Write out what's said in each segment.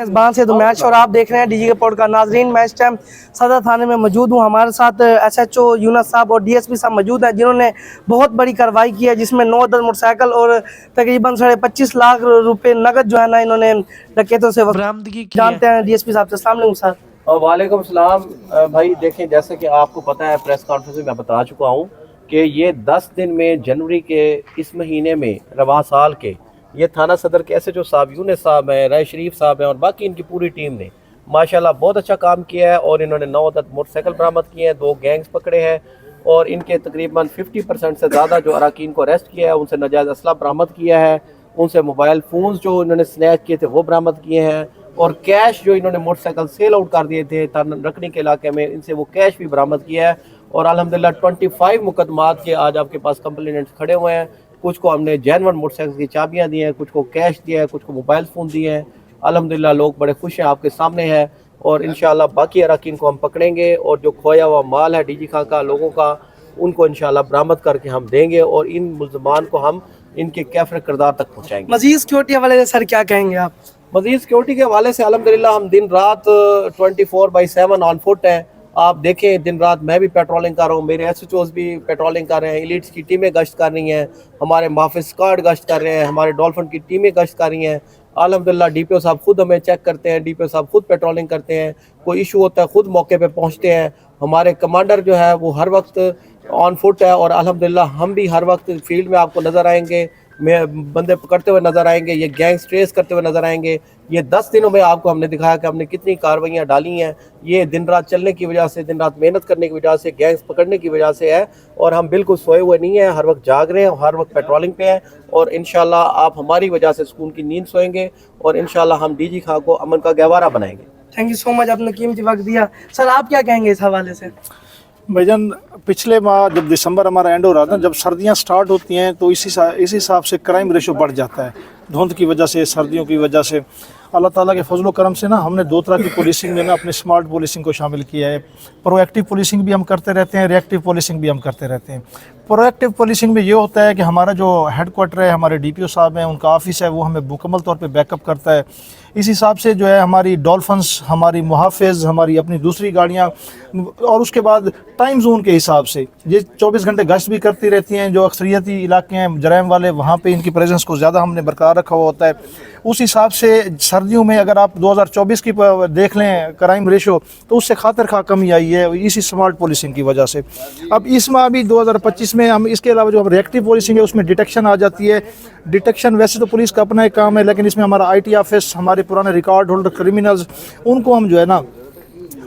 मेज़बान से तो मैच और आप देख रहे हैं डीजी के पॉड का। नाजरीन, मैच टाइम सदर थाने में मौजूद हूँ। हमारे साथ एसएचओ यूनस साहब और डीएसपी साहब मौजूद हैं, जिन्होंने बहुत बड़ी कार्रवाई की है, जिसमें 9 दर्जन मोटरसाइकिल और तकरीबन 25.5 लाख रुपए नगद जो है ना इन्होंने डकैतों से बरामदगी की। जानते हैं डीएसपी साहब से। अस्सलाम वालेकुम सर। और वालेकुम सलाम। भाई देखें, जैसे कि आपको पता है, प्रेस कॉन्फ्रेंस में मैं बता चुका हूँ कि ये 10 दिन में जनवरी के इस महीने में रवां साल के ये थाना सदर के एसएचओ साहब यूनस साहब हैं, राय शरीफ साहब हैं और बाकी इनकी पूरी टीम ने माशाल्लाह बहुत अच्छा काम किया है। और इन्होंने 9 अदद मोटरसाइकिल बरामद किए हैं, 2 गैंग्स पकड़े हैं और इनके तकरीबन 50% से ज़्यादा जो अराकीन को अरेस्ट किया है, उनसे नाजायज़ असला बरामद किया है, उनसे मोबाइल फ़ोन्स जो इन्होंने स्नैच किए थे वो बरामद किए हैं और कैश जो इन्होंने मोटरसाइकिल सेल आउट कर दिए थे रखने के इलाके में, इनसे वो कैश भी बरामद किया है। और अल्हम्दुलिल्लाह 25 मुकदमात के आज आपके पास कंप्लेनेंट्स खड़े हुए हैं। कुछ को हमने जेनवन मोटरसाइकिल की चाबियां दी हैं, कुछ को कैश दिया है, कुछ को मोबाइल फ़ोन दिए हैं। अल्हम्दुलिल्लाह लोग बड़े खुश हैं, आपके सामने है। और इंशाल्लाह बाकी अराकीन को हम पकड़ेंगे और जो खोया हुआ माल है डीजी खां का लोगों का, उनको इंशाल्लाह बरामद करके हम देंगे और इन मुल्ज़मान को हम इनके कैफर किरदार तक पहुँचाएंगे। मज़ीद सिक्योरिटी हवाले से सर क्या कहेंगे आप? मज़ीद सिक्योरिटी के हवाले से अल्हम्दुलिल्लाह हम दिन रात 24/7 ऑन फुट हैं। आप देखें, दिन रात मैं भी पेट्रोलिंग कर रहा हूँ, मेरे एसएचओज़ भी पेट्रोलिंग कर रहे हैं, एलिट्स की टीमें गश्त कर रही हैं, हमारे मुहाफ़िज़ स्क्वाड गश्त कर रहे हैं, हमारे डॉल्फिन की टीमें गश्त कर रही हैं। अल्हम्दुलिल्लाह डीपीओ साहब खुद हमें चेक करते हैं, डीपीओ साहब खुद पेट्रोलिंग करते हैं, कोई इशू होता है खुद मौके पे पहुंचते हैं। हमारे कमांडर जो है वो हर वक्त ऑन फुट है और अल्हम्दुलिल्लाह हम भी हर वक्त फील्ड में आपको नज़र आएंगे, बंदे पकड़ते हुए नज़र आएंगे, ये गैंग्स ट्रेस करते हुए नज़र आएंगे। ये 10 दिनों में आपको हमने दिखाया कि हमने कितनी कार्रवाइयाँ डाली हैं। ये दिन रात चलने की वजह से, दिन रात मेहनत करने की वजह से, गैंग्स पकड़ने की वजह से है। और हम बिल्कुल सोए हुए नहीं हैं, हर वक्त जाग रहे हैं, हर वक्त पेट्रोलिंग पे हैं। और इंशाल्लाह आप हमारी वजह से सुकून की नींद सोएंगे और इंशाल्लाह हम डीजी खां को अमन का गहवारा बनाएंगे। थैंक यू सो मच, आपने कीमती वक्त दिया। सर आप क्या कहेंगे इस हवाले से? भाईजान, पिछले माह जब दिसंबर हमारा एंड हो रहा था, जब सर्दियां स्टार्ट होती हैं तो इसी हिसाब से क्राइम रेशो बढ़ जाता है। धुंध की वजह से, सर्दियों की वजह से अल्लाह ताला के फजल करम से ना हमने 2 तरह की पुलिसिंग में ना अपने स्मार्ट पुलिसिंग को शामिल किया है। प्रोएक्टिव पुलिसिंग भी हम करते रहते हैं, रिएक्टिव पुलिसिंग भी हम करते रहते हैं। प्रोएक्टिव पुलिसिंग में ये होता है कि हमारा जो हेडक्वार्टर है, हमारे डीपीओ साहब हैं, उनका ऑफिस है, वो हमें मुकम्मल तौर पे बैकअप करता है। इस हिसाब से जो है हमारी डॉल्फिन्स, हमारी मुहाफ़िज़, हमारी अपनी दूसरी गाड़ियाँ और उसके बाद टाइम जोन के हिसाब से ये 24 घंटे गश्त भी करती रहती हैं। जो अक्सरियती इलाके हैं जराइम वाले, वहाँ पे इनकी प्रेजेंस को ज़्यादा हमने बरकरार रखा हुआ होता है। उस हिसाब से सर्दियों में अगर आप 2024 की देख लें क्राइम रेशो, तो उससे खातिर खा कमी आई है इसी स्मार्ट पुलिसिंग की वजह से। अब इस माह भी 2025 में हम इसके अलावा जो हम रिएक्टिव पुलिसिंग है उसमें डिटेक्शन आ जाती है। डिटेक्शन वैसे तो पुलिस का अपना एक काम है, लेकिन इसमें हमारा IT ऑफिस, हमारे पुराने रिकॉर्ड होल्डर क्रिमिनल्स, उनको हम जो है ना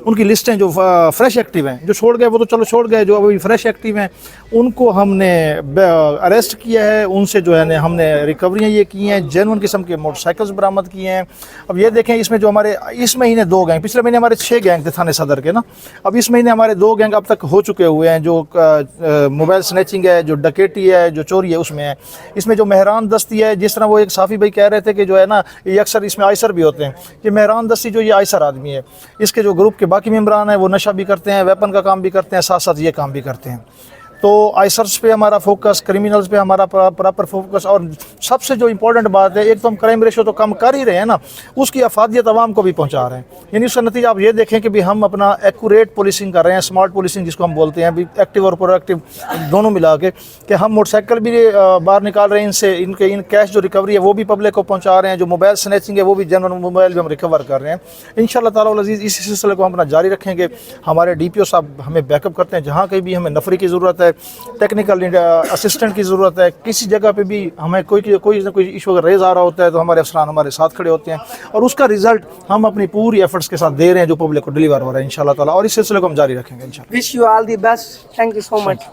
उनकी लिस्टें जो फ्रेश एक्टिव हैं, जो छोड़ गए वो तो चलो छोड़ गए, जो अभी फ्रेश एक्टिव हैं उनको हमने अरेस्ट किया है। उनसे जो है ना हमने रिकवरियाँ ये की हैं, जेन्युइन किस्म के मोटरसाइकिल्स बरामद किए हैं। अब ये देखें, इसमें जो हमारे इस महीने 2 गैंग, पिछले महीने हमारे 6 गैंग थे थाने सदर के ना, अब इस महीने हमारे 2 गैंग अब तक हो चुके हुए हैं। जो मोबाइल स्नैचिंग है, जो डकैती है, जो चोरी है, उसमें है। इसमें जो मेहरान दस्ती है, जिस तरह वो एक साफ़ी भाई कह रहे थे कि जो है ना ये अक्सर इसमें आइसर भी होते हैं, कि मेहरान दस्ती जो ये आइसर आदमी है, इसके जो ग्रुप के बाकी मेम्बरान हैं वो नशा भी करते हैं, वेपन का काम भी करते हैं, साथ साथ ये काम भी करते हैं। तो आइसर्स पे हमारा फोकस, क्रिमिनल्स पे हमारा प्रॉपर फोकस। और सबसे जो इम्पोर्टेंट बात है, एक तो हम क्राइम रेशो तो कम कर ही रहे हैं ना, उसकी अफादियत आवाम को भी पहुंचा रहे हैं। यानी उसका नतीजा आप ये देखें कि भी हम अपना एक्यूरेट पुलिसिंग कर रहे हैं, स्मार्ट पुलिसिंग जिसको हम बोलते हैं, भी एक्टिव और प्रोएक्टिव दोनों मिला के, कि हम मोटरसाइकिल भी बाहर निकाल रहे हैं इनसे, इन कैश जो रिकवरी है वो भी पब्लिक को पहुँचा रहे हैं, जो मोबाइल स्नैचिंग है वो भी जेन्युइन मोबाइल भी हम रिकवर कर रहे हैं। इंशाअल्लाह ताला अज़ीज़ इस सिलसिले को हम अपना जारी रखेंगे। हमारे DPO साहब हमें बैकअप करते हैं, जहाँ कहीं भी हमें नफरी की ज़रूरत है, टेक्निकल असिस्टेंट की ज़रूरत है, किसी जगह पे भी हमें कोई ना कोई इशू अगर रेज आ रहा होता है तो हमारे अफसरान हमारे साथ खड़े होते हैं और उसका रिजल्ट हम अपनी पूरी एफर्ट्स के साथ दे रहे हैं, जो पब्लिक को डिलीवर हो रहा है इंशाल्लाह ताला। और इस सिलसिले को हम जारी रखेंगे इंशाल्लाह। Wish you all the best. Thank you so much.